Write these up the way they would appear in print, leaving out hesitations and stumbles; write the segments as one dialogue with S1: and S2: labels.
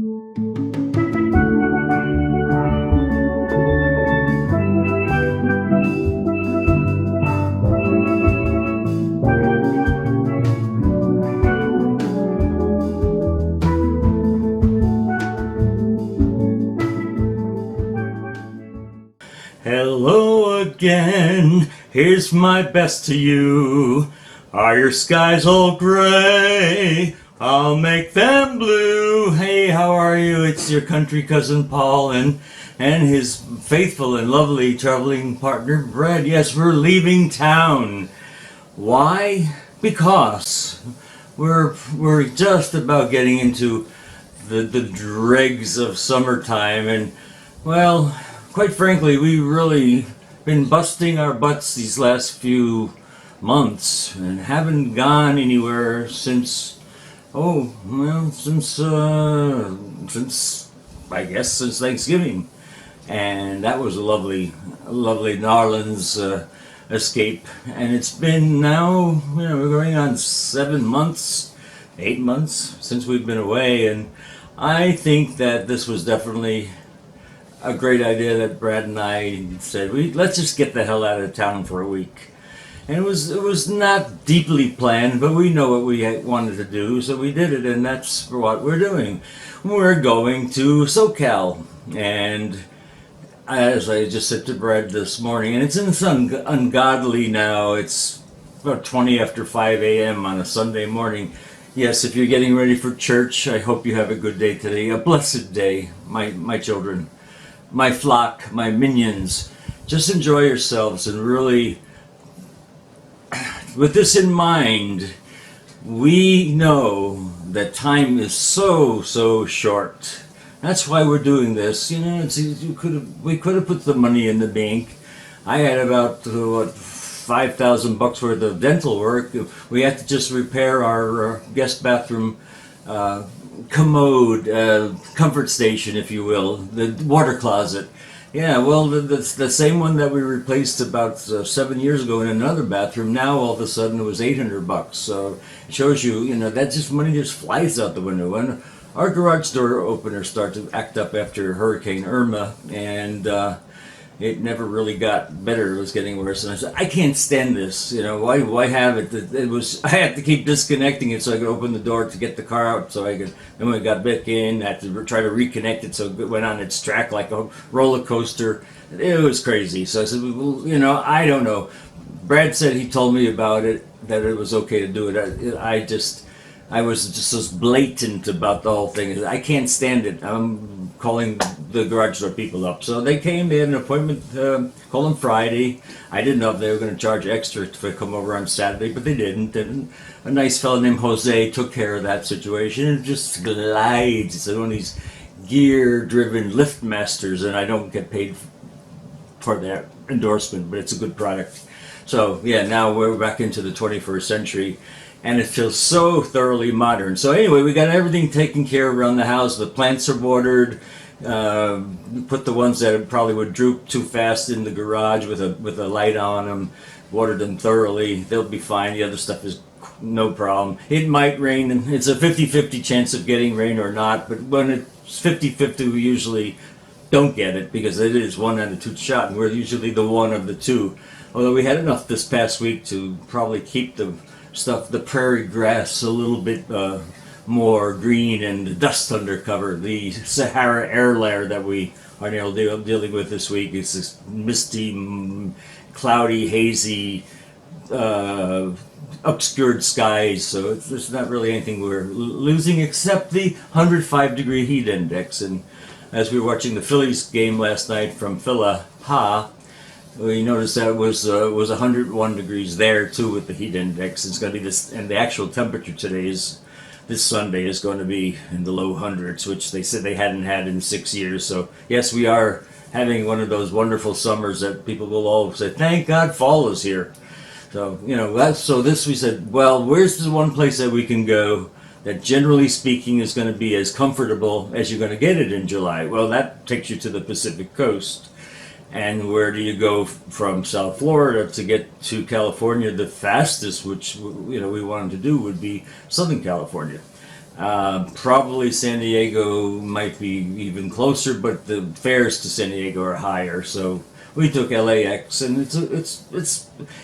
S1: Hello again, here's my best to you. Are your skies all gray? I'll make them blue. Hey, how are you? It's your country cousin Paul and his faithful and lovely traveling partner Brad. Yes, we're leaving town. Why? Because we're just about getting into the dregs of summertime, and well, quite frankly, we've really been busting our butts these last few months and haven't gone anywhere since, I guess since Thanksgiving. And that was a lovely New Orleans escape. And it's been now, we're going on 7 months, 8 months since we've been away. And I think that this was definitely a great idea that Brad and I said, let's just get the hell out of town for a week. And it was not deeply planned, but we know what we wanted to do, so we did it, and that's what we're doing. We're going to SoCal, and as I just said to Brad this morning, and it's ungodly now, it's about 20 after 5 a.m. on a Sunday morning. Yes, if you're getting ready for church, I hope you have a good day today, a blessed day, my children. My flock, my minions, just enjoy yourselves and really, with this in mind, we know that time is so short. That's why we're doing this. We could have put the money in the bank. I had about $5,000 worth of dental work. We had to just repair our guest bathroom commode, comfort station, if you will, the water closet. Yeah, well, the same one that we replaced about 7 years ago in another bathroom, now all of a sudden it was $800. So it shows you, that just money just flies out the window. And our garage door opener started to act up after Hurricane Irma, and it never really got better. It was getting worse, and I said, I can't stand this. Why have it? I had to keep disconnecting it so I could open the door to get the car out. So I could. Then when we got back in, I had to try to reconnect it so it went on its track like a roller coaster. It was crazy. So I said, well, I don't know. Brad said he told me about it, that it was okay to do it. I was just so blatant about the whole thing. I can't stand it. I'm calling the garage door people up. So they came, they had an appointment, call them Friday. I didn't know if they were going to charge extra to come over on Saturday, but they didn't. And a nice fellow named Jose took care of that situation. It just glides. It's one of these gear-driven lift masters, and I don't get paid for that endorsement, but it's a good product. So yeah, now we're back into the 21st century. And it feels so thoroughly modern. So anyway, we got everything taken care of around the house. The plants are watered. Put the ones that probably would droop too fast in the garage with a light on them. Watered them thoroughly. They'll be fine. The other stuff is no problem. It might rain, and it's a 50-50 chance of getting rain or not. But when it's 50-50, we usually don't get it because it is 1 out of 2 shot, and we're usually the one of the two. Although we had enough this past week to probably keep the prairie grass a little bit more green and the dust under cover. The Sahara air layer that we are now dealing with this week is this misty, cloudy, hazy, obscured skies. So there's not really anything we're losing except the 105-degree heat index. And as we were watching the Phillies game last night from Philly, we noticed that it was 101 degrees there too with the heat index. It's going to be this, and the actual temperature today this Sunday is going to be in the low hundreds, which they said they hadn't had in 6 years. So yes, we are having one of those wonderful summers that people will all say, "Thank God, fall is here." So we said, well, where's the one place that we can go that generally speaking is going to be as comfortable as you're going to get it in July? Well, that takes you to the Pacific Coast. And where do you go from South Florida to get to California? The fastest, which we wanted to do, would be Southern California. Probably San Diego might be even closer, but the fares to San Diego are higher. So we took LAX, and it's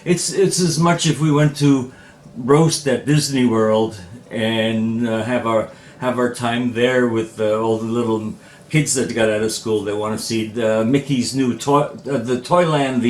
S1: as much if we went to roast at Disney World and have our time there with all the little kids that got out of school that want to see Mickey's new toy, the Toyland,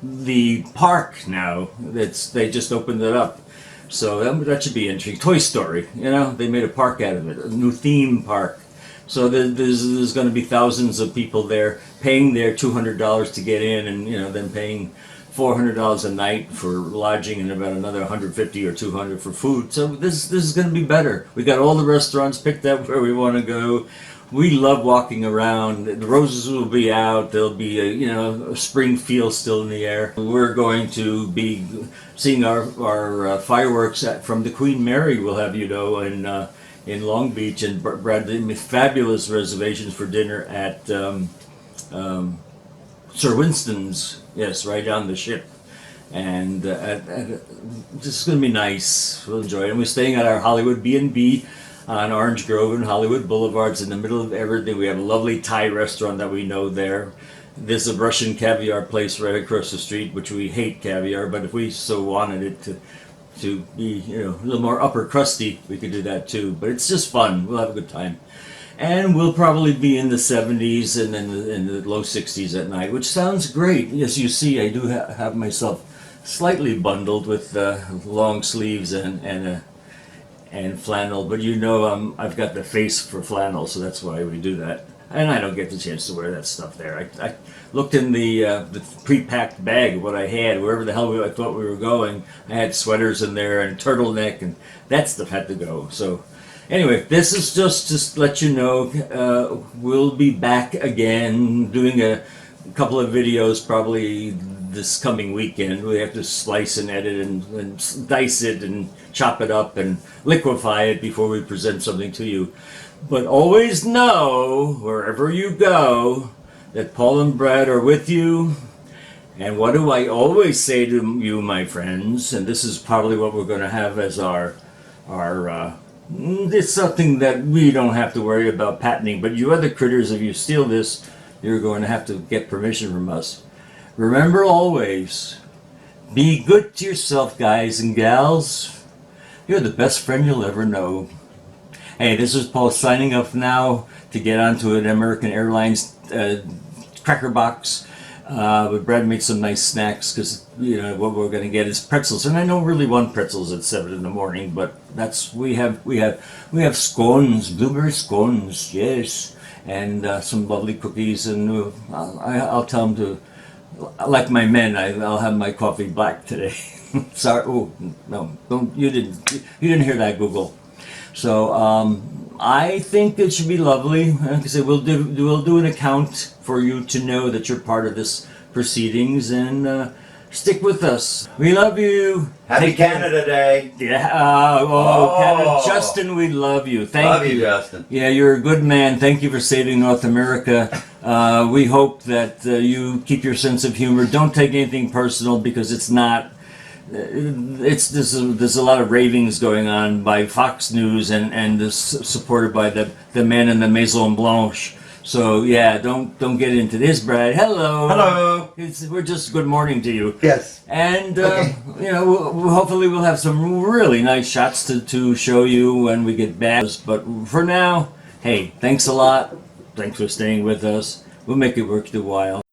S1: the park now. They just opened it up. So that should be interesting. Toy Story, they made a park out of it, a new theme park. So there's going to be thousands of people there paying their $200 to get in, and then paying $400 a night for lodging and about another $150 or $200 for food. So this is going to be better. We got all the restaurants picked up where we want to go. We love walking around. The roses will be out. There'll be a spring feel still in the air. We're going to be seeing our fireworks from the Queen Mary. We'll have in Long Beach, and Brad did me fabulous reservations for dinner at Sir Winston's. Yes, right on the ship. And this is going to be nice. We'll enjoy it. And we're staying at our Hollywood B&B on Orange Grove and Hollywood Boulevards in the middle of everything. We have a lovely Thai restaurant that we know there. There's a Russian caviar place right across the street, which we hate caviar, but if we so wanted it to be a little more upper crusty, we could do that too. But it's just fun. We'll have a good time. And we'll probably be in the 70s and in the low 60s at night, which sounds great. As you see, I do have myself slightly bundled with long sleeves and flannel, but I've got the face for flannel, so that's why we do that. And I don't get the chance to wear that stuff there. I looked in the pre-packed bag of what I had, wherever the hell I thought we were going. I had sweaters in there and a turtleneck, and that stuff had to go. So anyway, this is just to let you know, we'll be back again doing a couple of videos probably this coming weekend. We have to slice and edit and dice it and chop it up and liquefy it before we present something to you. But always know, wherever you go, that Paul and Brad are with you. And what do I always say to you, my friends? And this is probably what we're going to have as our it's something that we don't have to worry about patenting, but you other critters, if you steal this, you're going to have to get permission from us. Remember always, be good to yourself, guys and gals. You're the best friend you'll ever know. Hey, this is Paul signing off now to get onto an American Airlines cracker box. But Brad made some nice snacks because what we're going to get is pretzels, and I don't really want pretzels at 7 in the morning, but we have scones, blueberry scones, yes, and some lovely cookies, and I'll tell them to, like my men, I'll have my coffee black today. Sorry, oh no, you didn't hear that, Google. So I think it should be lovely. Like I said, we'll do an account for you to know that you're part of this proceedings, and stick with us. We love you.
S2: Happy Canada Day.
S1: Yeah. Canada. Justin, we love you.
S2: Thank you, Justin.
S1: Yeah, you're a good man. Thank you for saving North America. We hope that you keep your sense of humor. Don't take anything personal, because it's not. There's a lot of ravings going on by Fox News and this supported by the men in the Maison Blanche. So yeah, don't get into this, Brad. Hello. We're just good morning to you.
S2: Yes.
S1: And
S2: okay.
S1: Hopefully we'll have some really nice shots to show you when we get back. But for now, hey, thanks a lot. Thanks for staying with us. We'll make it worth the while.